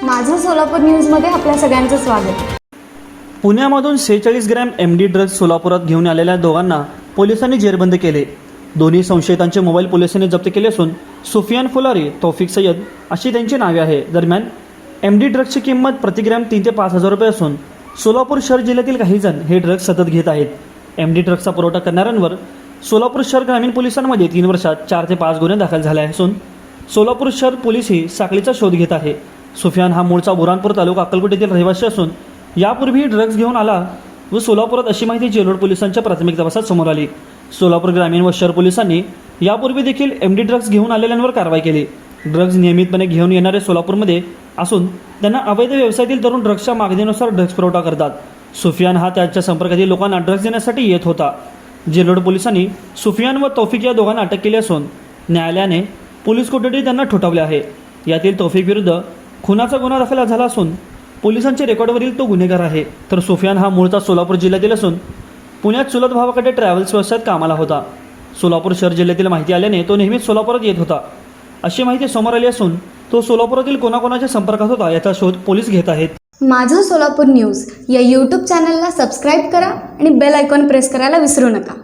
माझं सोलापूर न्यूजमध्ये आपल्या सगळ्यांचं स्वागत। पुण्यामधून 46 ग्रॅम MD ड्रग्ज सोलापुरात घेऊन आलेल्या दोघांना पोलिसांनी जेरबंद केले। दोन्ही संशयितांचे मोबाईल पोलिसांनी जप्त केले असून सुफियान फुलारी, तौफिक सय्यद अशी त्यांची नावे आहे। दरम्यान MD ड्रग्जची किंमत प्रति ग्रॅम 3 ते 5 हजार रुपये असून सोलापूर शहर जिल्ह्यातील काही जण हे ड्रग्ज सतत घेत आहेत। MD ड्रग्जचा पुरवठा करणाऱ्यांवर सोलापूर शहर ग्रामीण पोलिसांमध्ये 3 वर्षात 4 ते 5 गुन्हे दाखल झाले असून सोलापूर शहर पोलीसही साखळीचा शोध घेत आहे। सुफियान हा मूळचा बुरानपूर तालुका अक्कलकोट येथील रहिवासी असून यापूर्वी ड्रग्ज घेऊन आला व सोलापुरात अशी माहिती जेलोड पोलिसांच्या प्राथमिक तपासात समोर आली। सोलापूर ग्रामीण व शहर पोलिसांनी यापूर्वी देखील MD ड्रग्ज घेऊन आलेल्यांवर कारवाई केली। ड्रग्ज नियमितपणे घेऊन येणारे सोलापूरमध्ये असून त्यांना अवैध व्यवसायातील तरुण ड्रग्जच्या मागणीनुसार ड्रग्ज पुरवठा करतात। सुफियान हा त्याच्या संपर्कातील लोकांना ड्रग्ज देण्यासाठी येत होता। जेलोड पोलिसांनी सुफियान व तौफिक या दोघांना अटक केली असून न्यायालयाने पोलीस कोठडी त्यांना ठोठावले आहे। यातील तौफिक विरुद्ध खुनाचा गुन्हा दाखल झाला असून पोलिसांच्या रेकॉर्डवरील तो गुन्हेगार आहे, तर सुफियान हा मूळचा सोलापूर जिल्ह्यातील असून पुण्यात चुलत भावाकडे ट्रॅव्हल्स व्यवसायात कामाला होता। सोलापूर शहर जिल्ह्यातील माहिती आल्याने तो नेहमीच सोलापुरात येत होता अशी माहिती समोर आली असून तो सोलापुरातील कोणाकोणाच्या संपर्कात होता याचा शोध पोलीस घेत आहेत। माझं सोलापूर न्यूज या यूट्यूब चॅनलला सबस्क्राईब करा आणि बेल आयकॉन प्रेस करायला विसरू नका।